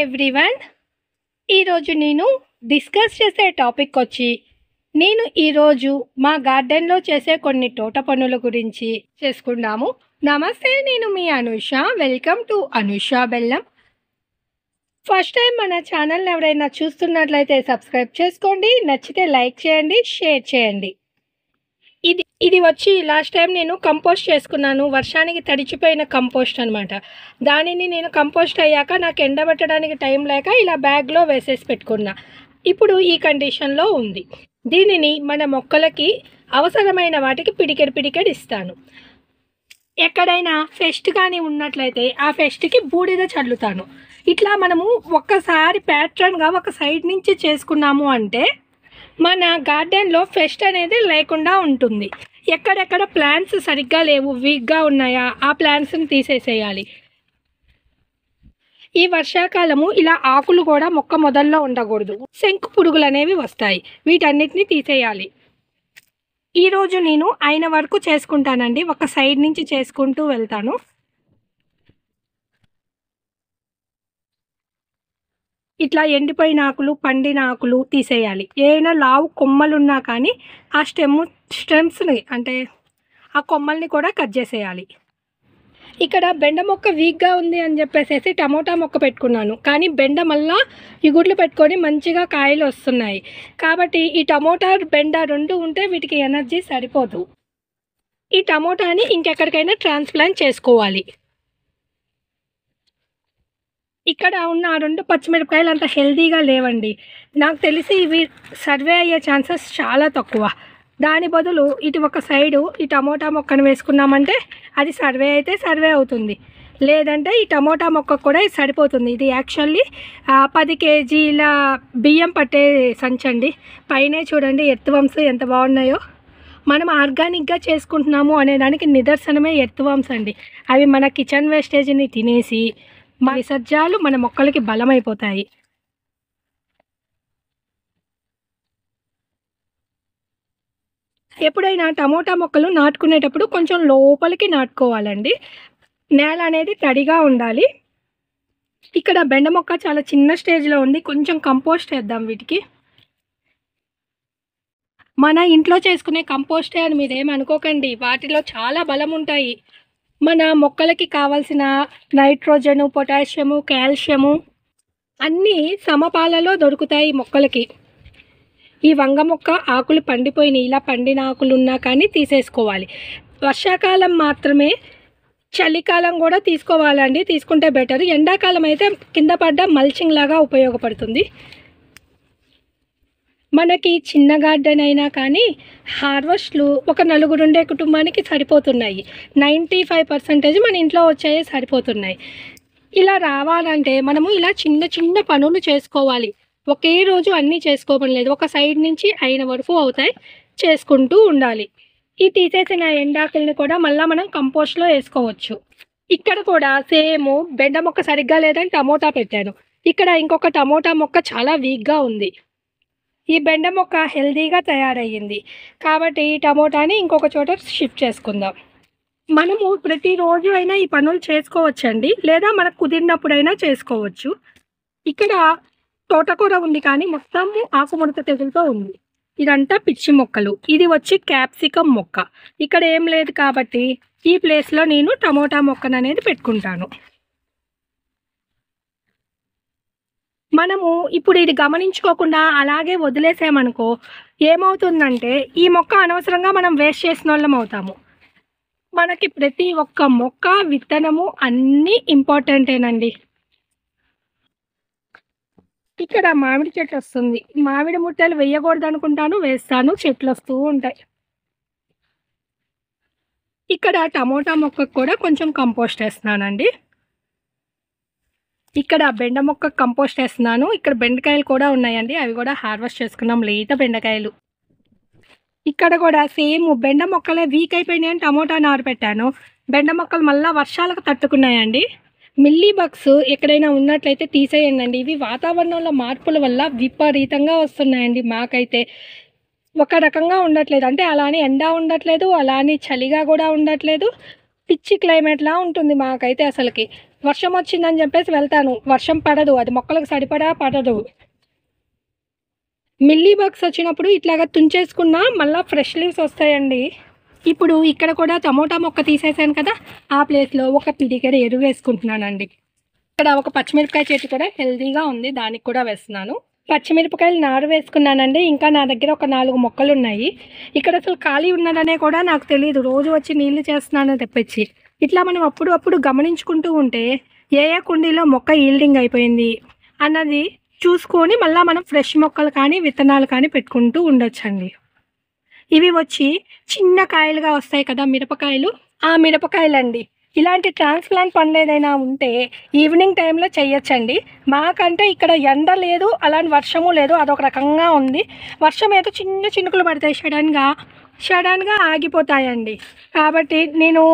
Everyone, ఈరోజు నేను discuss చేసే టాపిక్ వచ్చి నేను ఈరోజు మా గార్డెన్లో చేసే కొన్ని తోట పనుల గురించి చేసుకుందాము. నమస్తే, నేను మీ అనుష. వెల్కమ్ టు అనుష బెల్లం. ఫస్ట్ టైం మన ఛానల్ ఎవరైనా చూస్తున్నట్లయితే సబ్స్క్రైబ్ చేసుకోండి, నచ్చితే లైక్ చేయండి, షేర్ చేయండి. ఇది వచ్చి లాస్ట్ టైం నేను కంపోస్ట్ చేసుకున్నాను. వర్షానికి తడిచిపోయిన కంపోస్ట్ అనమాట. దానిని నేను కంపోస్ట్ అయ్యాక నాకు ఎండబెట్టడానికి టైం లేక ఇలా బ్యాగ్లో వేసేసి పెట్టుకున్నా. ఇప్పుడు ఈ కండిషన్లో ఉంది. దీనిని మన మొక్కలకి అవసరమైన వాటికి పిడికెడు ఇస్తాను. ఎక్కడైనా ఫెస్ట్ కానీ ఉన్నట్లయితే ఆ ఫెస్ట్కి బూడిద చల్లుతాను. ఇట్లా మనము ఒక్కసారి ప్యాటర్న్గా ఒక సైడ్ నుంచి చేసుకున్నాము అంటే మన గార్డెన్లో ఫెస్ట్ అనేది లేకుండా ఉంటుంది. ఎక్కడెక్కడ ప్లాంట్స్ సరిగ్గా లేవు, వీక్గా ఉన్నాయా, ఆ ప్లాంట్స్ని తీసేసేయాలి. ఈ వర్షాకాలము ఇలా ఆకులు కూడా మొక్క మొదల్లో ఉండకూడదు. శంకు పురుగులు అనేవి వస్తాయి, వీటన్నిటిని తీసేయాలి. ఈరోజు నేను అయిన వరకు చేసుకుంటానండి. ఒక సైడ్ నుంచి చేసుకుంటూ వెళ్తాను. ఇట్లా ఎండిపోయిన ఆకులు, పండిన ఆకులు తీసేయాలి. ఏదైనా లావు కొమ్మలు ఉన్నా కానీ ఆ స్టెమ్స్ని అంటే ఆ కొమ్మల్ని కూడా కట్ చేసేయాలి. ఇక్కడ బెండ మొక్క వీక్గా ఉంది అని చెప్పేసి టమోటా మొక్క పెట్టుకున్నాను. కానీ బెండ మళ్ళా ఇగుడ్లు పెట్టుకొని మంచిగా కాయలు వస్తున్నాయి. కాబట్టి ఈ టమోటా బెండ రెండు ఉంటే వీటికి ఎనర్జీ సరిపోదు. ఈ టమోటాని ఇంకెక్కడికైనా ట్రాన్స్ప్లాంట్ చేసుకోవాలి. ఇక్కడ ఉన్న ఆ 2 పచ్చిమిరపకాయలు అంత హెల్తీగా లేవండి. నాకు తెలిసి ఇవి సర్వే అయ్యే ఛాన్సెస్ చాలా తక్కువ. దాని బదులు ఇటు ఒక సైడు ఈ టమోటా మొక్కను వేసుకున్నామంటే అది సర్వే అయితే సర్వే అవుతుంది, లేదంటే ఈ టమోటా మొక్క కూడా ఇది సరిపోతుంది. ఇది యాక్చువల్లీ 10 కేజీల బియ్యం పట్టే సంచండి. పైనే చూడండి ఎర్త్వర్మ్స్ ఎంత బాగున్నాయో. మనం ఆర్గానిక్గా చేసుకుంటున్నాము అనేదానికి నిదర్శనమే ఎర్త్వర్మ్స్ అండి. అవి మన కిచెన్ వేస్టేజ్ని తినేసి మా విసర్జాలు మన మొక్కలకి బలమైపోతాయి. ఎప్పుడైనా టమోటా మొక్కలు నాటుకునేటప్పుడు కొంచెం లోపలికి నాటుకోవాలండి. నేల అనేది తడిగా ఉండాలి. ఇక్కడ బెండ మొక్క చాలా చిన్న స్టేజ్లో ఉంది. కొంచెం కంపోస్ట్ వేద్దాం వీటికి. మన ఇంట్లో చేసుకునే కంపోస్టే అని మీరేమి అనుకోకండి. వాటిలో చాలా బలం ఉంటాయి. మన మొక్కలకి కావాల్సిన నైట్రోజను, పొటాషియము, కాల్షియము అన్నీ సమపాలలో దొరుకుతాయి మొక్కలకి. ఈ వంగ మొక్క ఆకులు పండిపోయినాయి. ఇలా పండిన ఆకులు ఉన్నా కానీ తీసేసుకోవాలి. వర్షాకాలం మాత్రమే, చలికాలం కూడా తీసుకోవాలండి. తీసుకుంటే బెటర్. ఎండాకాలం అయితే కింద పడ్డ మల్చింగ్ లాగా ఉపయోగపడుతుంది. మనకి చిన్న గార్డెన్ అయినా కానీ హార్వెస్ట్లు ఒక 4 ఉండే కుటుంబానికి సరిపోతున్నాయి. 95% మన ఇంట్లో వచ్చాయే సరిపోతున్నాయి. ఇలా రావాలంటే మనము ఇలా చిన్న చిన్న పనులు చేసుకోవాలి. ఒకే రోజు అన్నీ చేసుకోవడం లేదు. ఒక సైడ్ నుంచి అయిన వరకు అవుతాయి, చేసుకుంటూ ఉండాలి. ఈ తీసేసిన ఎండాకుల్ని కూడా మళ్ళీ మనం కంపోస్ట్లో వేసుకోవచ్చు. ఇక్కడ కూడా సేమ్ బెండ మొక్క సరిగ్గా లేదని టమోటా పెట్టాను. ఇక్కడ ఇంకొక టమోటా మొక్క చాలా వీక్గా ఉంది. ఈ బెండ మొక్క హెల్తీగా తయారయ్యింది. కాబట్టి ఈ టమోటాని ఇంకొక చోట షిఫ్ట్ చేసుకుందాం. మనము ప్రతిరోజు అయినా ఈ పనులు చేసుకోవచ్చండి, లేదా మనకు కుదిరినప్పుడైనా చేసుకోవచ్చు. ఇక్కడ తోటకూర ఉంది కానీ మొత్తం ఆకుముడత తెగులుతో ఉంది. ఇదంతా పిచ్చి మొక్కలు. ఇది వచ్చి క్యాప్సికమ్ మొక్క. ఇక్కడ ఏం లేదు కాబట్టి ఈ ప్లేస్లో నేను టమోటా మొక్కను అనేది పెట్టుకుంటాను. మనము ఇప్పుడు ఇది గమనించుకోకుండా అలాగే వదిలేసామనుకో ఏమవుతుందంటే ఈ మొక్క అనవసరంగా మనం వేస్ట్ చేసిన వాళ్ళం అవుతాము. మనకి ప్రతి ఒక్క మొక్క, విత్తనము అన్నీ ఇంపార్టెంటేనండి. ఇక్కడ మామిడి చెట్టు వస్తుంది. మామిడి ముట్టలు వేయకూడదు అనుకుంటాను, వేస్తాను, చెట్లు వస్తూ ఉంటాయి. ఇక్కడ టమోటా మొక్కకు కూడా కొంచెం కంపోస్ట్ వేస్తున్నానండి. ఇక్కడ బెండ మొక్క కంపోస్ట్ వేస్తున్నాను. ఇక్కడ బెండకాయలు కూడా ఉన్నాయండి, అవి కూడా హార్వెస్ట్ చేసుకున్నాం, లేత బెండకాయలు. ఇక్కడ కూడా సేమ్ బెండ మొక్కలే వీక్ అయిపోయినాయని టమోటా నారు పెట్టాను. బెండ మొక్కలు మళ్ళీ వర్షాలకు తట్టుకున్నాయండి. మిల్లీ బగ్స్ ఎక్కడైనా ఉన్నట్లయితే తీసేయండి. ఇవి వాతావరణంలో మార్పుల వల్ల విపరీతంగా వస్తున్నాయండి. మాకైతే ఒక రకంగా ఉండట్లేదు, అంటే అలా అని ఎండ ఉండట్లేదు, అలా అని చలిగా కూడా ఉండట్లేదు. పిచ్చి క్లైమేట్లా ఉంటుంది మాకైతే. అసలుకి వర్షం వచ్చిందని చెప్పేసి వెళ్తాను, వర్షం పడదు, అది మొక్కలకు సరిపడా పడదు. మిల్లీ బగ్స్ వచ్చినప్పుడు ఇట్లాగా తుంచేసుకున్నా మళ్ళీ ఫ్రెష్ లీవ్స్ వస్తాయండి. ఇప్పుడు ఇక్కడ కూడా టమోటా మొక్క తీసేసాను కదా, ఆ ప్లేస్లో ఒక పిడికెడు ఎరువు వేసుకుంటున్నానండి. ఇక్కడ ఒక పచ్చిమిరపకాయ చెట్టు కూడా హెల్తీగా ఉంది, దానికి కూడా వేస్తున్నాను. పచ్చిమిరపకాయలు నారు వేసుకున్నానండి. ఇంకా నా దగ్గర ఒక 4 మొక్కలు ఉన్నాయి. ఇక్కడ అసలు ఖాళీ ఉన్నదనే కూడా నాకు తెలియదు, రోజు వచ్చి నీళ్లు చేస్తున్నాను తెప్పించి. ఇట్లా మనం అప్పుడు గమనించుకుంటూ ఉంటే ఏ కుండీలో మొక్క ఈల్డింగ్ అయిపోయింది అన్నది చూసుకొని మళ్ళీ మనం ఫ్రెష్ మొక్కలు కానీ విత్తనాలు కానీ పెట్టుకుంటూ ఉండొచ్చండి. ఇవి వచ్చి చిన్న కాయలుగా వస్తాయి కదా మిరపకాయలు, ఆ మిరపకాయలండి. ఇలాంటి ట్రాన్స్ప్లాంట్ పనులు ఏదైనా ఉంటే ఈవినింగ్ టైంలో చేయొచ్చండి. మాకంటే ఇక్కడ ఎండ లేదు, అలాంటి వర్షము లేదు, అదొక రకంగా ఉంది. వర్షం ఏదో చిన్న చినుకులు పడతాయి, సడన్గా ఆగిపోతాయండి. కాబట్టి నేను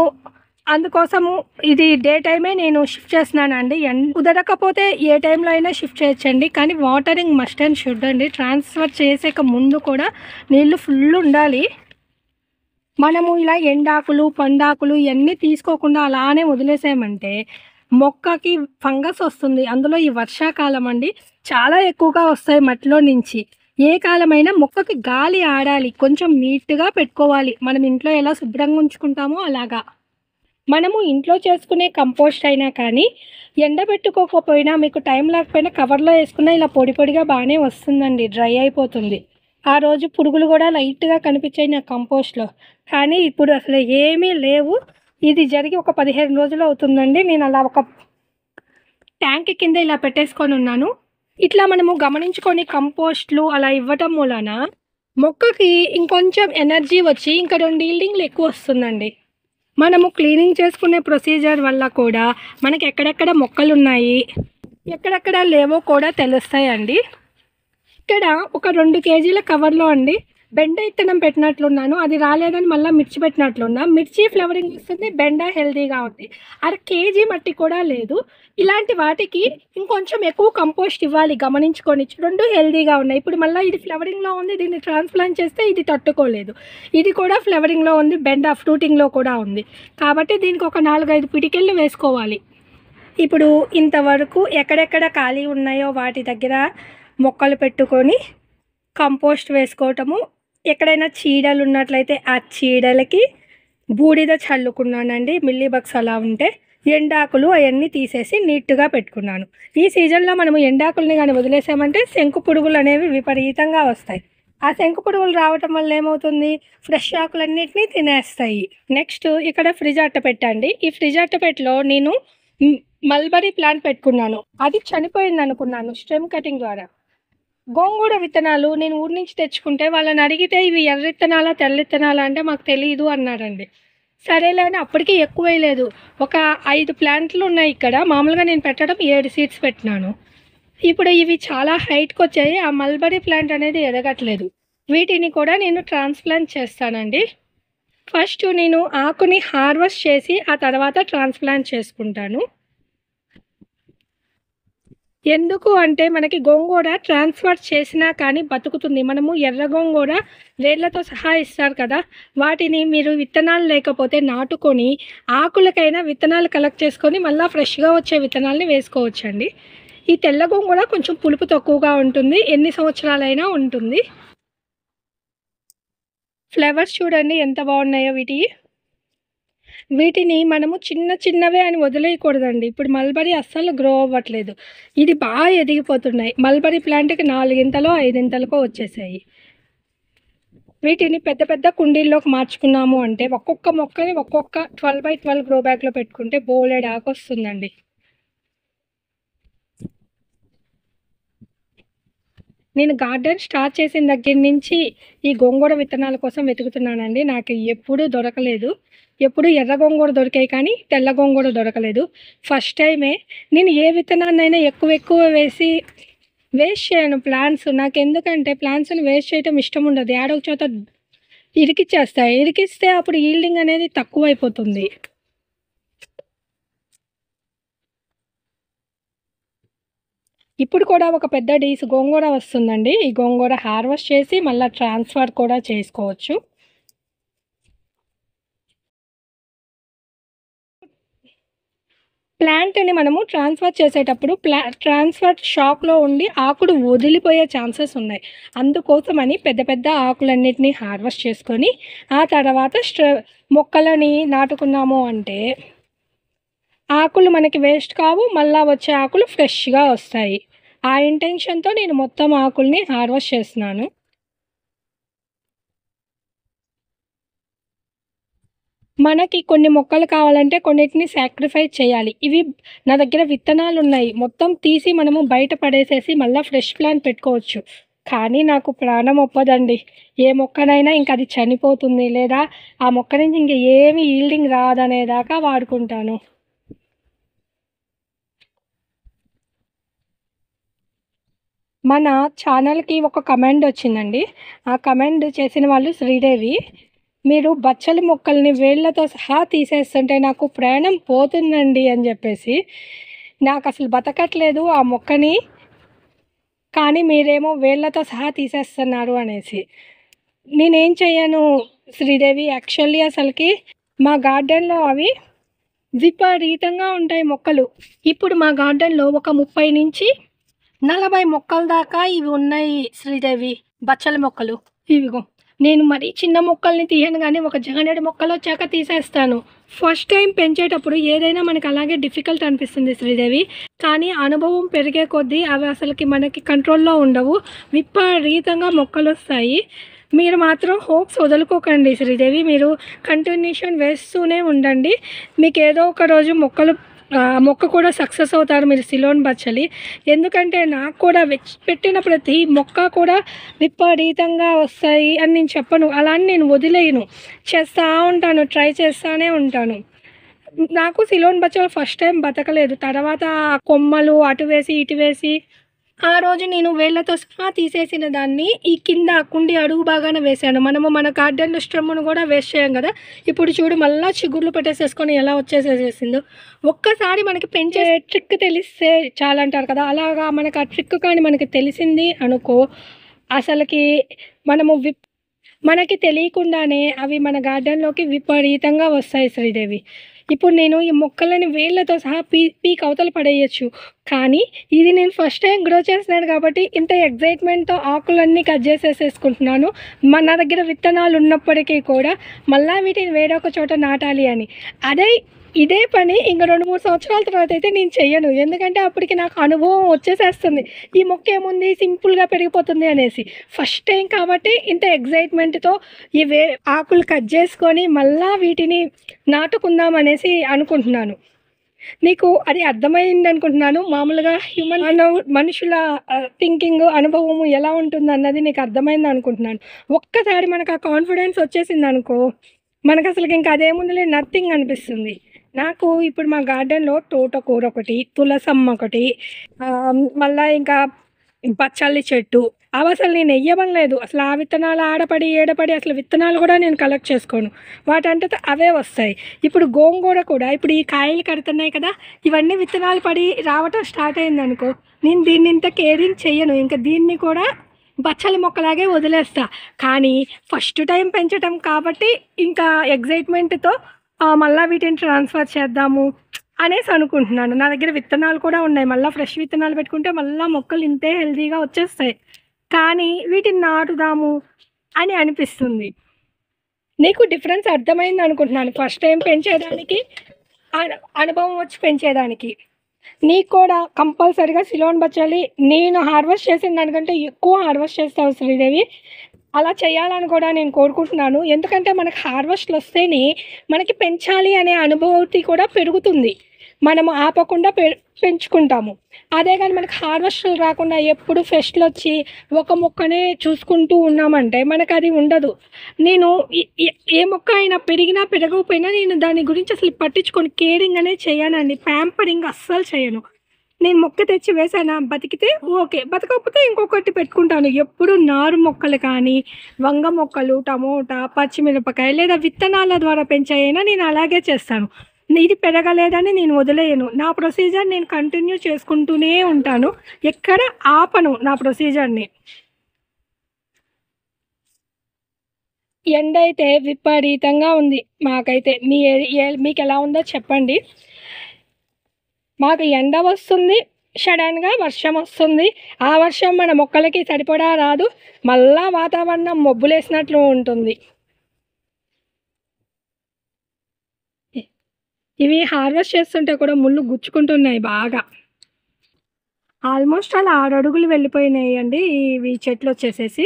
అందుకోసము ఇది డే టైమే నేను షిఫ్ట్ చేస్తున్నానండి. కుదరకపోతే ఏ టైంలో అయినా షిఫ్ట్ చేయొచ్చండి, కానీ వాటరింగ్ మస్ట్ అండ్ షుడ్ అండి. ట్రాన్స్ఫర్ చేసాక ముందు కూడా నీళ్ళు ఫుల్ ఉండాలి. మనము ఇలా ఎండాకులు పండాకులు ఇవన్నీ తీసుకోకుండా అలానే వదిలేసామంటే మొక్కకి ఫంగస్ వస్తుంది. అందులో ఈ వర్షాకాలం అండి చాలా ఎక్కువగా వస్తాయి మట్టిలో నుంచి. ఏ కాలమైనా మొక్కకి గాలి ఆడాలి, కొంచెం నీట్గా పెట్టుకోవాలి. మనం ఇంట్లో ఎలా శుభ్రంగా ఉంచుకుంటామో అలాగా. మనము ఇంట్లో చేసుకునే కంపోస్ట్ అయినా కానీ ఎండబెట్టుకోకపోయినా, మీకు టైం లేకపోయినా కవర్లో వేసుకున్నా ఇలా పొడి పొడిగా బాగానే వస్తుందండి, డ్రై అయిపోతుంది. ఆ రోజు పురుగులు కూడా లైట్గా కనిపించాయి నా కంపోస్ట్లో, కానీ ఇప్పుడు అసలు ఏమీ లేవు. ఇది జరిగి ఒక 15 రోజులు అవుతుందండి. నేను అలా ఒక ట్యాంక్ కింద ఇలా పెట్టేసుకొని ఉన్నాను. ఇట్లా మనము గమనించుకొని కంపోస్ట్లు అలా ఇవ్వటం మూలన మొక్కకి ఇంకొంచెం ఎనర్జీ వచ్చి ఇంకా 2 ఈల్డింగ్లు ఎక్కువ వస్తుందండి. మనము క్లీనింగ్ చేసుకునే ప్రొసీజర్ వల్ల కూడా మనకి ఎక్కడెక్కడ మొక్కలు ఉన్నాయి, ఎక్కడెక్కడ లేవో కూడా తెలుస్తాయండి. ఇక్కడ ఒక 2 కేజీల కవర్లో అండి బెండ ఇత్తనం పెట్టినట్లున్నాను, అది రాలేదని మళ్ళీ మిర్చి పెట్టినట్లున్నా. మిర్చి ఫ్లవరింగ్ ఇస్తుంది, బెండ హెల్తీగా ఉంది. 1/2 కేజీ మట్టి కూడా లేదు. ఇలాంటి వాటికి ఇంకొంచెం ఎక్కువ కంపోస్ట్ ఇవ్వాలి గమనించుకొని. 2 హెల్తీగా ఉన్నాయి. ఇప్పుడు మళ్ళీ ఇది ఫ్లవరింగ్లో ఉంది, దీన్ని ట్రాన్స్ప్లాంట్ చేస్తే ఇది తట్టుకోలేదు. ఇది కూడా ఫ్లవరింగ్లో ఉంది, బెండ ఫ్రూటింగ్లో కూడా ఉంది. కాబట్టి దీనికి ఒక 4-5 పిడికెళ్ళు వేసుకోవాలి. ఇప్పుడు ఇంతవరకు ఎక్కడెక్కడ ఖాళీ ఉన్నాయో వాటి దగ్గర మొక్కలు పెట్టుకొని కంపోస్ట్ వేసుకోవటము. ఎక్కడైనా చీడలు ఉన్నట్లయితే ఆ చీడలకి బూడిద చల్లుకున్నానండి, మిల్లీ బగ్స్ అలా ఉంటే. ఎండాకులు అవన్నీ తీసేసి నీట్గా పెట్టుకున్నాను. ఈ సీజన్లో మనము ఎండాకుల్ని కానీ వదిలేసామంటే శంకు పురుగులు అనేవి విపరీతంగా వస్తాయి. ఆ శంకు పురుగులు రావటం వల్ల ఏమవుతుంది, ఫ్రెష్ ఆకులన్నిటినీ తినేస్తాయి. నెక్స్ట్ ఇక్కడ ఫ్రిడ్జ్ అట్ట పెట్టండి. ఈ ఫ్రిడ్జ్ అట్టపెట్టలో నేను మల్బరీ ప్లాంట్ పెట్టుకున్నాను, అది చనిపోయింది అనుకున్నాను స్టెమ్ కటింగ్ ద్వారా. గోంగూర విత్తనాలు నేను ఊరి నుంచి తెచ్చుకుంటే వాళ్ళని అడిగితే ఇవి ఎర్ర విత్తనాలా తెల్ల విత్తనాలా అంటే మాకు తెలియదు అన్నారండి. సరేలే అని అప్పటికీ ఎక్కువ వేయలేదు, ఒక 5 ప్లాంట్లు ఉన్నాయి ఇక్కడ. మామూలుగా నేను పెట్టడం 7 సీడ్స్ పెట్టినాను. ఇప్పుడు ఇవి చాలా హైట్కి వచ్చాయి, ఆ మల్బరీ ప్లాంట్ అనేది ఎదగట్లేదు. వీటిని కూడా నేను ట్రాన్స్ప్లాంట్ చేస్తానండి. ఫస్ట్ నేను ఆకుని హార్వెస్ట్ చేసి ఆ తర్వాత ట్రాన్స్ప్లాంట్ చేసుకుంటాను. ఎందుకు అంటే మనకి గోంగూర ట్రాన్స్ఫర్ చేసినా కానీ బతుకుతుంది. మనము ఎర్ర గోంగూర వేర్లతో సహా ఇస్తారు కదా, వాటిని మీరు విత్తనాలు లేకపోతే నాటుకొని ఆకులకైనా విత్తనాలు కలెక్ట్ చేసుకొని మళ్ళీ ఫ్రెష్గా వచ్చే విత్తనాలని వేసుకోవచ్చండి. ఈ తెల్ల గోంగూర కొంచెం పులుపు తక్కువగా ఉంటుంది, ఎన్ని సంవత్సరాలైనా ఉంటుంది. ఫ్లవర్స్ చూడండి ఎంత బాగున్నాయో వీటిని మనము చిన్నవే అని వదిలేయకూడదండి. ఇప్పుడు మల్బరీ అస్సలు గ్రో అవ్వట్లేదు, ఇది బాగా ఎదిగిపోతున్నాయి. మల్బరీ ప్లాంట్కి 4 ఇంతలో 5 ఇంతలకో వచ్చేసాయి. వీటిని పెద్ద పెద్ద కుండీల్లోకి మార్చుకున్నాము అంటే ఒక్కొక్క మొక్కని ఒక్కొక్క 12x12 గ్రో బ్యాగ్లో పెట్టుకుంటే బోలెడు ఆకు వస్తుందండి. నేను గార్డెన్ స్టార్ట్ చేసిన దగ్గర నుంచి ఈ గోంగూర విత్తనాల కోసం వెతుకుతున్నానండి. నాకు ఎప్పుడూ దొరకలేదు. ఎప్పుడు ఎర్ర గోంగూర దొరికాయి కానీ తెల్ల గోంగూర దొరకలేదు. ఫస్ట్ టైమే. నేను ఏ విత్తనాన్నైనా ఎక్కువ వేసి వేస్ట్ చేయను ప్లాంట్స్. నాకు ఎందుకంటే ప్లాంట్స్ని వేస్ట్ చేయటం ఇష్టం ఉండదు. ఏడొక చోట ఇరికిచ్చేస్తాయి, ఇరికిస్తే అప్పుడు ఈల్డింగ్ అనేది తక్కువ అయిపోతుంది. ఇప్పుడు కూడా ఒక పెద్ద డీస్ గోంగూర వస్తుందండి. ఈ గోంగూర హార్వెస్ట్ చేసి మళ్ళీ ట్రాన్స్ఫర్ కూడా చేసుకోవచ్చు. ప్లాంట్ని మనము ట్రాన్స్ఫర్ చేసేటప్పుడు ట్రాన్స్ఫర్ షాక్లో ఉండి ఆకులు వదిలిపోయే ఛాన్సెస్ ఉన్నాయి. అందుకోసమని పెద్ద పెద్ద ఆకులన్నిటినీ హార్వెస్ట్ చేసుకొని ఆ తర్వాత మొక్కలని నాటుకున్నాము అంటే ఆకులు మనకి వేస్ట్ కావు, మళ్ళీ వచ్చే ఆకులు ఫ్రెష్గా వస్తాయి. ఆ ఇంటెన్షన్తో నేను మొత్తం ఆకుల్ని హార్వెస్ట్ చేస్తున్నాను. మనకి కొన్ని మొక్కలు కావాలంటే కొన్నిటిని సాక్రిఫైస్ చేయాలి. ఇవి నా దగ్గర విత్తనాలు ఉన్నాయి, మొత్తం తీసి మనము బయట పడేసేసి మళ్ళీ ఫ్రెష్ ప్లాంట్ పెట్టుకోవచ్చు. కానీ నాకు ప్రాణం ఒప్పదండి. ఏ మొక్కనైనా ఇంక అది చనిపోతుంది, లేదా ఆ మొక్క నుంచి ఇంక ఏమి ఈల్డింగ్ రాదనేదాకా వాడుకుంటాను. మన ఛానల్కి ఒక కమెంట్ వచ్చిందండి. ఆ కమెంట్ చేసిన వాళ్ళు శ్రీదేవి. మీరు బచ్చలి మొక్కల్ని వేళ్ళతో సహా తీసేస్తుంటే నాకు ప్రాణం పోతుందండి అని చెప్పేసి. నాకు అసలు బతకట్లేదు ఆ మొక్కని, కానీ మీరేమో వేళ్ళతో సహా తీసేస్తున్నారు అనేసి. నేనేం చేయను శ్రీదేవి, యాక్చువల్లీ అసలుకి మా గార్డెన్లో అవి విపరీతంగా ఉంటాయి మొక్కలు. ఇప్పుడు మా గార్డెన్లో ఒక 30 నుంచి 40 మొక్కల దాకా ఇవి ఉన్నాయి శ్రీదేవి, బచ్చలి మొక్కలు. ఇవిగో నేను మరీ చిన్న మొక్కల్ని తీయను, కానీ ఒక జానెడు మొక్కలు వచ్చాక తీసేస్తాను. ఫస్ట్ టైం పెంచేటప్పుడు ఏదైనా మనకి అలాగే డిఫికల్ట్ అనిపిస్తుంది శ్రీదేవి, కానీ అనుభవం పెరిగే కొద్దీ అవి అసలుకి మనకి కంట్రోల్లో ఉండవు, విపరీతంగా మొక్కలు వస్తాయి. మీరు మాత్రం హోప్స్ వదులుకోకండి శ్రీదేవి, మీరు కంటిన్యూషన్ వేస్తూనే ఉండండి. మీకు ఏదో ఒక రోజు మొక్క కూడా సక్సెస్ అవుతారు మీరు, సిలోన్ బచ్చలి. ఎందుకంటే నాకు కూడా పెట్టిన ప్రతి మొక్క కూడా విపరీతంగా వస్తాయి అని నేను చెప్పను, అలా అని నేను వదిలేయను, చేస్తూ ఉంటాను, ట్రై చేస్తూనే ఉంటాను. నాకు సిలోన్ బచ్చలు ఫస్ట్ టైం బతకలేదు, తర్వాత కొమ్మలు అటు వేసి ఇటు వేసి ఆ రోజు నేను వేళ్ళతో సహా తీసేసిన దాన్ని ఈ కింద కుండి అడుగు బాగానే వేసాను. మనము మన గార్డెన్లో స్టెమ్ను కూడా వేస్ట్ చేయం కదా. ఇప్పుడు చూడు మళ్ళీ చిగుర్లు పెట్టేసేసుకొని ఎలా వచ్చేసేసిందో. ఒక్కసారి మనకి పెంచే ట్రిక్ తెలిస్తే చాలంటారు కదా, అలాగా మనకు ఆ ట్రిక్ కానీ మనకి తెలిసింది అనుకో, అసలుకి మనకి తెలియకుండానే అవి మన గార్డెన్లోకి విపరీతంగా వస్తాయి శ్రీదేవి. ఇప్పుడు నేను ఈ మొక్కలని వేళ్ళతో సహా పీక్ అవతల పడేయచ్చు, కానీ ఇది నేను ఫస్ట్ టైం గ్రో చేస్తున్నాను కాబట్టి ఇంత ఎగ్జైట్మెంట్తో ఆకులన్నీ కట్ చేసేసుకుంటున్నాను. నా దగ్గర విత్తనాలు ఉన్నప్పటికీ కూడా మళ్ళీ వీటిని వేరొక చోట నాటాలి అని. ఇదే పని ఇంక 2-3 సంవత్సరాల తర్వాత అయితే నేను చెయ్యను, ఎందుకంటే అప్పటికి నాకు అనుభవం వచ్చేసేస్తుంది ఈ మొక్క ఏముంది సింపుల్గా పెరిగిపోతుంది అనేసి. ఫస్ట్ టైం కాబట్టి ఇంత ఎగ్జైట్మెంట్తో ఈ ఆకులు కట్ చేసుకొని మళ్ళీ వీటిని నాటుకుందాం అనేసి అనుకుంటున్నాను. నీకు అది అర్థమైంది అనుకుంటున్నాను. మామూలుగా మనుషుల థింకింగ్ అనుభవము ఎలా ఉంటుంది అన్నది నీకు అర్థమైంది అనుకుంటున్నాను. ఒక్కసారి మనకు ఆ కాన్ఫిడెన్స్ వచ్చేసింది అనుకో, మనకు అసలు ఇంకా అదేముందిలే నథింగ్ అనిపిస్తుంది. నాకు ఇప్పుడు మా గార్డెన్లో తోటకూర ఒకటి, తులసమ్మ ఒకటి, మళ్ళీ ఇంకా బచ్చలి చెట్టు, అవి అసలు నేను వెయ్యమనలేదు. అసలు ఆ విత్తనాలు ఆడపడి ఏడపడి అసలు విత్తనాలు కూడా నేను కలెక్ట్ చేసుకోను, వాటంటే అవే వస్తాయి. ఇప్పుడు గోంగూర కూడా ఇప్పుడు ఈ కాయలు కడుతున్నాయి కదా, ఇవన్నీ విత్తనాలు పడి రావటం స్టార్ట్ అయింది అనుకో, నేను దీన్ని ఇంత కేరింగ్ చెయ్యను, ఇంకా దీన్ని కూడా బచ్చలి మొక్కలాగే వదిలేస్తా. కానీ ఫస్ట్ టైం పెంచటం కాబట్టి ఇంకా ఎగ్జైట్మెంట్తో మళ్ళీ వీటిని ట్రాన్స్ఫర్ చేద్దాము అనేసి అనుకుంటున్నాను. నా దగ్గర విత్తనాలు కూడా ఉన్నాయి, మళ్ళీ ఫ్రెష్ విత్తనాలు పెట్టుకుంటే మళ్ళీ మొక్కలు ఇంతే హెల్తీగా వచ్చేస్తాయి, కానీ వీటిని నాటుదాము అని అనిపిస్తుంది. నీకు డిఫరెన్స్ అర్థమైంది అనుకుంటున్నాను, ఫస్ట్ టైం పెంచేదానికి అనుభవం వచ్చి పెంచేదానికి. నీకు కూడా కంపల్సరీగా సిలోన్ బచ్చలి నేను హార్వెస్ట్ చేసిన దానికంటే ఎక్కువ హార్వెస్ట్ చేస్తావు శ్రీదేవి. అలా చేయాలని కూడా నేను కోరుకుంటున్నాను, ఎందుకంటే మనకు హార్వెస్ట్లు వస్తేనే మనకి పెంచాలి అనే అనుభూతి కూడా పెరుగుతుంది, మనము ఆపకుండా పెంచుకుంటాము. అదే కానీ మనకు హార్వెస్ట్లు రాకుండా ఎప్పుడు ఫెస్ట్లు వచ్చి ఒక మొక్కనే చూసుకుంటూ ఉన్నామంటే మనకు అది ఉండదు. నేను ఏ మొక్క అయినా పెరిగినా పెరగకపోయినా నేను దాని గురించి అసలు పట్టించుకొని కేరింగ్ అనేది చేయనండి, ప్యాంపరింగ్ అస్సలు చేయను. నేను మొక్క తెచ్చి వేసానా, బతికితే ఓకే, బతకపోతే ఇంకొకటి పెట్టుకుంటాను. ఎప్పుడు నారు మొక్కలు కానీ వంగ మొక్కలు, టమోటా, పచ్చిమిరపకాయ లేదా విత్తనాల ద్వారా పెంచాయైనా నేను అలాగే చేస్తాను. ఇది పెరగలేదని నేను వదిలేయను, నా ప్రొసీజర్ నేను కంటిన్యూ చేసుకుంటూనే ఉంటాను, ఎక్కడ ఆపను నా ప్రొసీజర్ని. ఎండ అయితే విపరీతంగా ఉంది మాకైతే, మీకు ఎలా ఉందో చెప్పండి. మాకు ఎండ వస్తుంది, సడన్గా వర్షం వస్తుంది. ఆ వర్షం మన మొక్కలకి సరిపడా రాదు, మళ్ళా వాతావరణం మబ్బులేసినట్లు ఉంటుంది. ఇవి హార్వెస్ట్ చేస్తుంటే కూడా ముళ్ళు గుచ్చుకుంటున్నాయి బాగా. ఆల్మోస్ట్ అలా 6 అడుగులు వెళ్ళిపోయినాయి అండి ఇవి చెట్లు వచ్చేసేసి.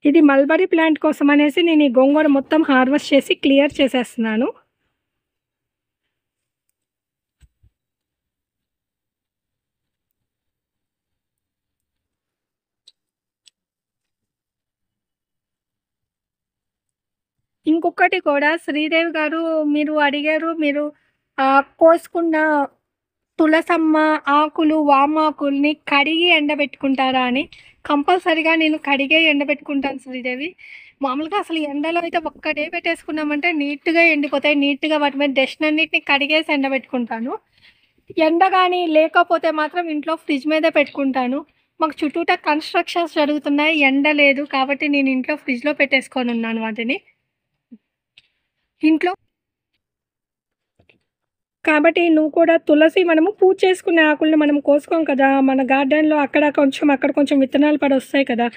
ఇది మల్బరీ ప్లాంట్ కోసం అనేసి నేను ఈ గోంగూర మొత్తం హార్వెస్ట్ చేసి క్లియర్ చేసేస్తున్నాను. ఇంకొకటి కూడా శ్రీదేవి గారు మీరు అడిగారు, మీరు కోసుకున్న తులసమ్మ ఆకులు, వామాకుల్ని కడిగి ఎండబెట్టుకుంటారా అని. కంపల్సరీగా నేను కడిగే ఎండబెట్టుకుంటాను శ్రీదేవి. మామూలుగా అసలు ఎండలో అయితే ఒక్క డే పెట్టేసుకున్నామంటే నీట్గా ఎండిపోతాయి. నీట్గా వాటి మీద డస్ట్ అన్నిటిని కడిగేసి ఎండబెట్టుకుంటాను. ఎండ కానీ లేకపోతే మాత్రం ఇంట్లో ఫ్రిడ్జ్ మీదే పెట్టుకుంటాను. మాకు చుట్టూట కన్స్ట్రక్షన్స్ జరుగుతున్నాయి, ఎండ లేదు కాబట్టి నేను ఇంట్లో ఫ్రిడ్జ్లో పెట్టేసుకొని ఉన్నాను వాటిని ఇంట్లో. కాబట్టి నువ్వు కూడా తులసి మనము పూజ చేసుకునే ఆకుల్ని మనం కోసుకోం కదా, మన గార్డెన్లో అక్కడ కొంచెం విత్తనాలు పడి వస్తాయి కదా,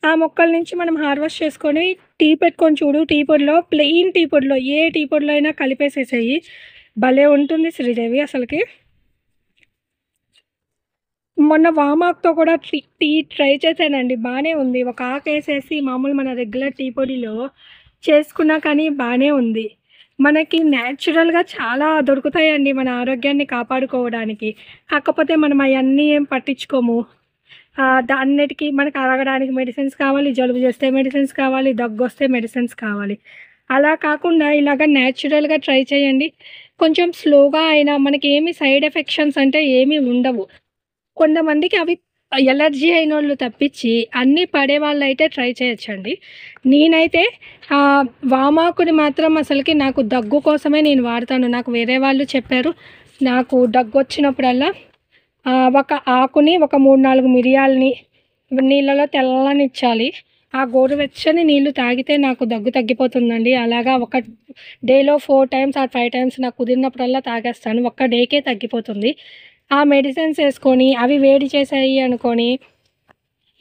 ఆ మొక్కల నుంచి మనం హార్వెస్ట్ చేసుకొని టీ పెట్టుకొని చూడు. టీ పొడిలో, ప్లెయిన్ టీ పొడిలో, ఏ టీ పొడిలో అయినా కలిపేసేసేయి. భలే ఉంటుంది శ్రీదేవి అసలుకి. మొన్న వామాకుతో కూడా టీ ట్రై చేశానండి, బాగానే ఉంది. ఒక ఆకు వేసేసి మామూలు మన రెగ్యులర్ టీ పొడిలో చేసుకున్నా కానీ బాగానే ఉంది. మనకి న్యాచురల్గా చాలా దొరుకుతాయండి మన ఆరోగ్యాన్ని కాపాడుకోవడానికి. కాకపోతే మనం అవన్నీ ఏం పట్టించుకోము. దాన్నిటికి మనకు అరగడానికి మెడిసిన్స్ కావాలి, జలుబు చేస్తే మెడిసిన్స్ కావాలి, దగ్గు వస్తే మెడిసిన్స్ కావాలి. అలా కాకుండా ఇలాగ న్యాచురల్గా ట్రై చేయండి. కొంచెం స్లోగా అయినా మనకి ఏమి సైడ్ ఎఫెక్షన్స్ అంటే ఏమీ ఉండవు. కొంతమందికి అవి ఎలర్జీ అయిన వాళ్ళు తప్పించి అన్నీ పడే వాళ్ళు అయితే ట్రై చేయొచ్చండి. నేనైతే వామాకుని మాత్రం అసలుకి నాకు దగ్గు కోసమే నేను వాడతాను. నాకు వేరే వాళ్ళు చెప్పారు, నాకు దగ్గు వచ్చినప్పుడల్లా ఒక ఆకుని, ఒక 3-4 మిరియాలని నీళ్ళలో తెల్లనిచ్చాలి. ఆ గోరువెచ్చని నీళ్ళు తాగితే నాకు దగ్గు తగ్గిపోతుందండి. అలాగా ఒక డేలో 4 టైమ్స్ ఆర్ 5 టైమ్స్ నాకు కుదిరినప్పుడల్లా తాగేస్తాను. ఒక్క డేకే తగ్గిపోతుంది. ఆ మెడిసిన్స్ వేసుకొని అవి వేడి చేసాయి అనుకొని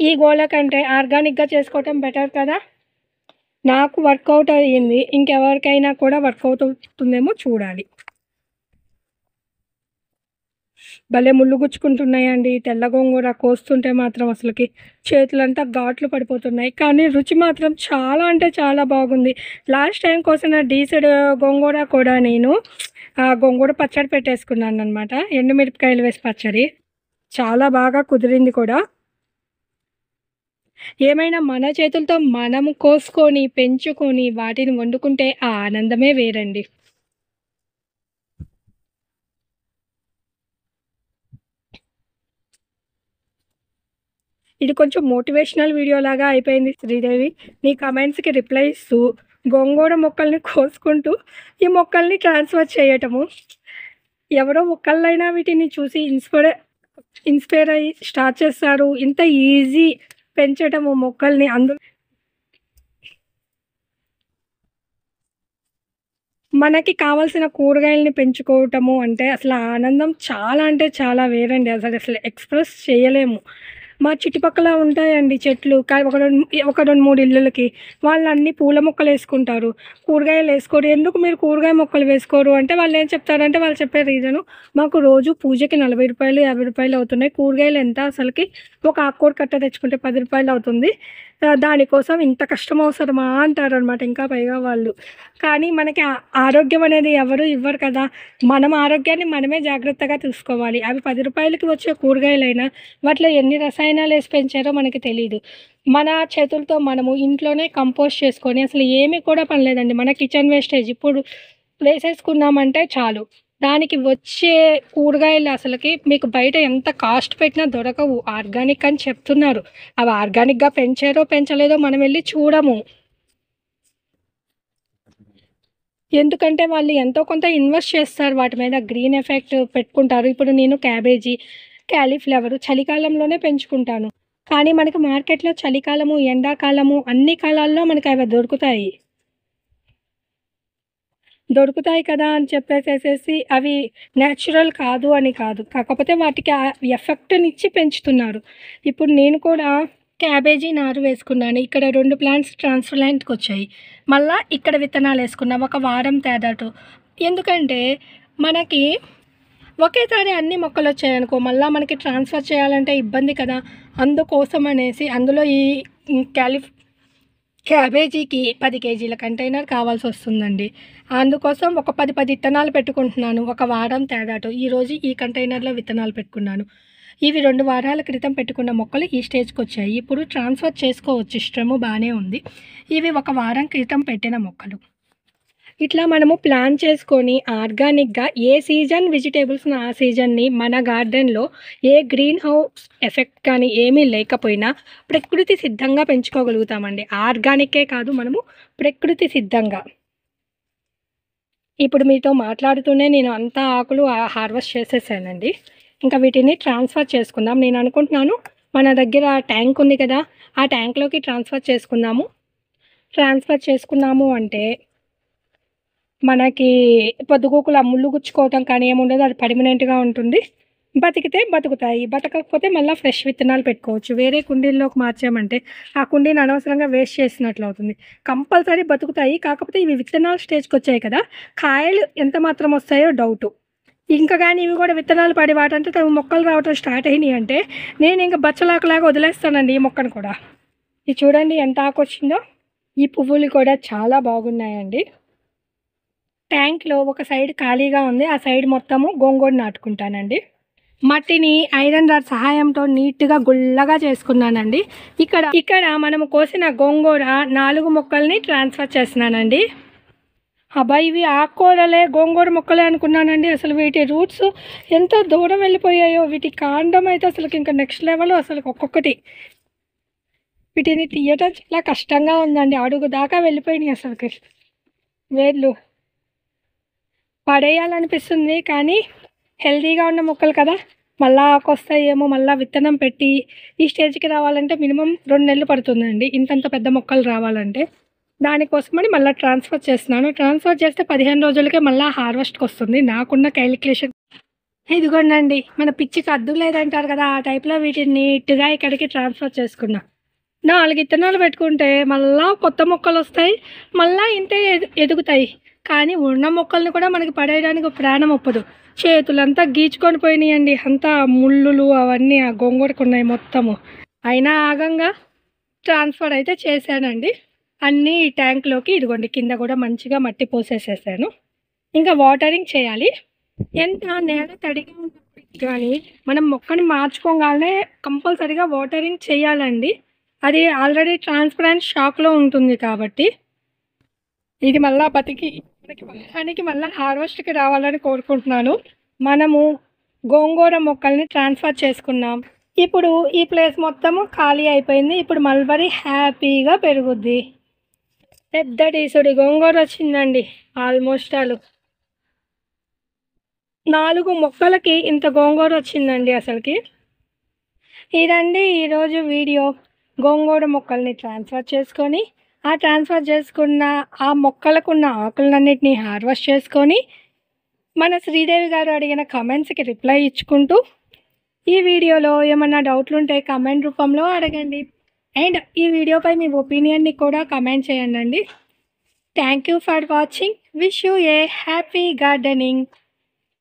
ఈ గోళ కంటే ఆర్గానిక్గా చేసుకోవటం బెటర్ కదా. నాకు వర్కౌట్ అయ్యింది, ఇంకెవరికైనా కూడా వర్కౌట్ అవుతుందేమో చూడాలి. భలే ముళ్ళు గుచ్చుకుంటున్నాయండి తెల్ల గోంగూర కోస్తుంటే మాత్రం అసలుకి చేతులంతా ఘాట్లు పడిపోతున్నాయి. కానీ రుచి మాత్రం చాలా అంటే చాలా బాగుంది. లాస్ట్ టైం కోసిన డీసెడ్ గోంగూర కూడా నేను గోంగూర పచ్చడి పెట్టేసుకున్నాను అనమాట, ఎండుమిరపకాయలు వేసి పచ్చడి. చాలా బాగా కుదిరింది కూడా. ఏమైనా మన చేతులతో మనం కోసుకొని పెంచుకొని వాటిని వండుకుంటే ఆ ఆనందమే వేరండి. ఇది కొంచెం మోటివేషనల్ వీడియో లాగా అయిపోయింది శ్రీదేవి. నీ కమెంట్స్కి రిప్లై ఇస్తూ గోంగూర మొక్కల్ని కోసుకుంటూ ఈ మొక్కల్ని ట్రాన్స్ఫర్ చేయటము. ఎవరో ఒక్కళ్ళైనా వీటిని చూసి ఇన్స్పైర్ అయ్యి స్టార్ట్ చేస్తారు. ఇంత ఈజీ పెంచటము మొక్కల్ని. అందులో మనకి కావాల్సిన కూరగాయలని పెంచుకోవటము అంటే అసలు ఆనందం చాలా అంటే చాలా వేరండి. అసలు ఎక్స్ప్రెస్ చేయలేము. మా చుట్టుపక్కల ఉంటాయండి చెట్లు, కానీ ఒక 2-3 ఇళ్ళకి వాళ్ళు అన్ని పూల మొక్కలు వేసుకుంటారు, కూరగాయలు వేసుకోరు. ఎందుకు మీరు కూరగాయ మొక్కలు వేసుకోరు అంటే వాళ్ళు ఏం చెప్తారంటే, వాళ్ళు చెప్పే రీజను, మాకు రోజు పూజకి 40 రూపాయలు 50 రూపాయలు అవుతున్నాయి, కూరగాయలు ఎంత అసలుకి ఒక ఆకుకూర కట్ట తెచ్చుకుంటే 10 రూపాయలు అవుతుంది, దానికోసం ఇంత కష్టం అవసరమా అంటారనమాట. ఇంకా పైగా వాళ్ళు. కానీ మనకి ఆరోగ్యం అనేది ఎవరు ఇవ్వరు కదా, మనం ఆరోగ్యాన్ని మనమే జాగ్రత్తగా చూసుకోవాలి. అవి 10 రూపాయలకి వచ్చే కూరగాయలైనా వాటిలో ఎన్ని రసాయనాలు వేసి పెంచారో మనకి తెలియదు. మన చేతులతో మనము ఇంట్లోనే కంపోస్ట్ చేసుకొని అసలు ఏమీ కూడా పనిలేదండి. మన కిచెన్ వేస్టేజ్ ఇప్పుడు వేసేసుకున్నామంటే చాలు, దానికి వచ్చే కూరగాయలు అసలుకి మీకు బయట ఎంత కాస్ట్ పెట్టినా దొరకవు. ఆర్గానిక్ అని చెప్తున్నారు, అవి ఆర్గానిక్గా పెంచారో పెంచలేదో మనం వెళ్ళి చూడము. ఎందుకంటే వాళ్ళు ఎంతో కొంత ఇన్వెస్ట్ చేస్తారు వాటి మీద, గ్రీన్ ఎఫెక్ట్ పెట్టుకుంటారు. ఇప్పుడు నేను క్యాబేజీ, క్యాలీఫ్లవర్ చలికాలంలోనే పెంచుకుంటాను. కానీ మనకి మార్కెట్లో చలికాలము, ఎండాకాలము అన్ని కాలాల్లో మనకి అవి దొరుకుతాయి. దొరుకుతాయి కదా అని చెప్పేసేసి అవి న్యాచురల్ కాదు అని కాదు, కాకపోతే వాటికి ఆ ఎఫెక్ట్నిచ్చి పెంచుతున్నారు. ఇప్పుడు నేను కూడా క్యాబేజీ నారు వేసుకున్నాను. ఇక్కడ 2 ప్లాంట్స్ ట్రాన్స్‌ప్లాంట్‌కి వచ్చాయి. మళ్ళా ఇక్కడ విత్తనాలు వేసుకున్నాం ఒక వారం తేడాతో. ఎందుకంటే మనకి ఒకేసారి అన్ని మొక్కలు వచ్చాయనుకో మళ్ళీ మనకి ట్రాన్స్ఫర్ చేయాలంటే ఇబ్బంది కదా. అందుకోసం అనేసి అందులో ఈ క్యాబేజీకి 10 కేజీల కంటైనర్ కావాల్సి వస్తుందండి. అందుకోసం ఒక 10 విత్తనాలు పెట్టుకుంటున్నాను ఒక వారం తేడాతో. ఈరోజు ఈ కంటైనర్లో విత్తనాలు పెట్టుకున్నాను. ఇవి 2 వారాల క్రితం పెట్టుకున్న మొక్కలు ఈ స్టేజ్కి వచ్చాయి. ఇప్పుడు ట్రాన్స్ఫర్ చేసుకోవచ్చు, ఇష్టము బాగానే ఉంది. ఇవి ఒక వారం క్రితం పెట్టిన మొక్కలు. ఇట్లా మనము ప్లాన్ చేసుకొని ఆర్గానిక్గా ఏ సీజన్ వెజిటేబుల్స్ని ఆ సీజన్ని మన గార్డెన్లో ఏ గ్రీన్ హౌస్ ఎఫెక్ట్ కానీ ఏమీ లేకపోయినా ప్రకృతి సిద్ధంగా పెంచుకోగలుగుతామండి. ఆర్గానికే కాదు, మనము ప్రకృతి సిద్ధంగా. ఇప్పుడు మీతో మాట్లాడుతూనే నేను అంతా ఆకులు హార్వెస్ట్ చేసేసానండి. ఇంకా వీటిని ట్రాన్స్ఫర్ చేసుకుందాం. నేను అనుకుంటున్నాను మన దగ్గర ట్యాంక్ ఉంది కదా, ఆ ట్యాంక్లోకి ట్రాన్స్ఫర్ చేసుకున్నాము అంటే మనకి పొద్దుగూకులు ఆ ముళ్ళు గుచ్చుకోవటం కానీ ఏముండదు, అది పర్మనెంట్గా ఉంటుంది. బతికితే బతుకుతాయి, బతకకపోతే మళ్ళీ ఫ్రెష్ విత్తనాలు పెట్టుకోవచ్చు. వేరే కుండీల్లోకి మార్చామంటే ఆ కుండీని అనవసరంగా వేస్ట్ చేసినట్లు అవుతుంది. కంపల్సరీ బతుకుతాయి, కాకపోతే ఇవి విత్తనాల స్టేజ్కి వచ్చాయి కదా, కాయలు ఎంత మాత్రం వస్తాయో డౌటు. ఇంకా కానీ ఇవి కూడా విత్తనాలు పడి వాటంటే తమ మొక్కలు రావటం స్టార్ట్ అయినాయి అంటే నేను ఇంకా బచ్చలాకులాగా వదిలేస్తానండి ఈ మొక్కను కూడా. ఇది చూడండి ఎంత ఆకు వచ్చిందో. ఈ పువ్వులు కూడా చాలా బాగున్నాయండి. ట్యాంక్లో ఒక సైడ్ ఖాళీగా ఉంది, ఆ సైడ్ మొత్తము గోంగూర నాటుకుంటానండి. మట్టిని ఐరన్ రాడ్ సహాయంతో నీట్గా గుల్లగా చేసుకున్నానండి. ఇక్కడ మనము కోసిన గోంగూర 4 మొక్కల్ని ట్రాన్స్ఫర్ చేస్తున్నానండి. అబ్బా, ఇవి ఆకుకూరలే గోంగూర మొక్కలే అనుకున్నానండి. అసలు వీటి రూట్స్ ఎంత దూరం వెళ్ళిపోయాయో. వీటి కాండం అయితే అసలు ఇంకా నెక్స్ట్ లెవెల్. అసలు ఒక్కొక్కటి వీటిని తీయటం చాలా కష్టంగా ఉందండి. అడుగు దాకా వెళ్ళిపోయినాయి అసలుకి వేర్లు. పడేయాలనిపిస్తుంది కానీ హెల్తీగా ఉన్న మొక్కలు కదా, మళ్ళీ ఆకొస్తాయేమో. మళ్ళీ విత్తనం పెట్టి ఈ స్టేజ్కి రావాలంటే మినిమం 2 నెలలు పడుతుందండి, ఇంతంత పెద్ద మొక్కలు రావాలంటే. దానికోసమని మళ్ళీ ట్రాన్స్ఫర్ చేస్తున్నాను. ట్రాన్స్ఫర్ చేస్తే 15 రోజులకే మళ్ళీ హార్వెస్ట్కి వస్తుంది. నాకున్న క్యాలిక్యులేషన్ ఇదిగోండి. మన పిచ్చికి అద్దు లేదంటారు కదా, ఆ టైప్లో వీటిని నీట్గా ఇక్కడికి ట్రాన్స్ఫర్ చేసుకున్నా. 4 విత్తనాలు పెట్టుకుంటే మళ్ళీ కొత్త మొక్కలు వస్తాయి, మళ్ళీ ఇంతే ఎదుగుతాయి. కానీ ఉన్న మొక్కల్ని కూడా మనకి పడేయడానికి ప్రాణం ఒప్పదు. చేతులంతా గీచుకొని పోయినాయండి, అంతా ముళ్ళులు అవన్నీ ఆ గోంగూరకు ఉన్నాయి మొత్తము. అయినా ఆగంగా ట్రాన్స్ఫర్ అయితే చేశానండి అన్నీ ఈ ట్యాంక్లోకి. ఇదిగోండి కింద కూడా మంచిగా మట్టి పోసేసేసాను. ఇంకా వాటరింగ్ చేయాలి. ఎంత నేల తడిగా ఉన్నప్పటికీ కానీ మనం మొక్కని మార్చుకోగానే కంపల్సరీగా వాటరింగ్ చేయాలండి. అది ఆల్రెడీ ట్రాన్స్పరెంట్ షాక్లో ఉంటుంది కాబట్టి. ఇది మళ్ళీ మనకి వారానికి మళ్ళీ హార్వెస్ట్కి రావాలని కోరుకుంటున్నాను. మనము గోంగూర మొక్కల్ని ట్రాన్స్ఫర్ చేసుకున్నాం. ఇప్పుడు ఈ ప్లేస్ మొత్తము ఖాళీ అయిపోయింది. ఇప్పుడు మల్బరీ హ్యాపీగా పెరుగుద్ది. పెద్ద డీసుడి గోంగూర వచ్చిందండి. ఆల్మోస్ట్ 4 మొక్కలకి ఇంత గోంగూర వచ్చిందండి అసలుకి. ఇదండి ఈరోజు వీడియో. గోంగూర మొక్కల్ని ట్రాన్స్ఫర్ చేసుకొని ఆ ట్రాన్స్ఫర్ చేసుకున్న ఆ మొక్కలకున్న ఆకులన్నిటిని హార్వెస్ట్ చేసుకొని మన శ్రీదేవి గారు అడిగిన కమెంట్స్కి రిప్లై ఇచ్చుకుంటూ, ఈ వీడియోలో ఏమన్నా డౌట్లు ఉంటే కమెంట్ రూపంలో అడగండి. అండ్ ఈ వీడియోపై మీ ఒపీనియన్ని కూడా కమెంట్ చేయండి. Thank you for watching. Wish you A happy gardening.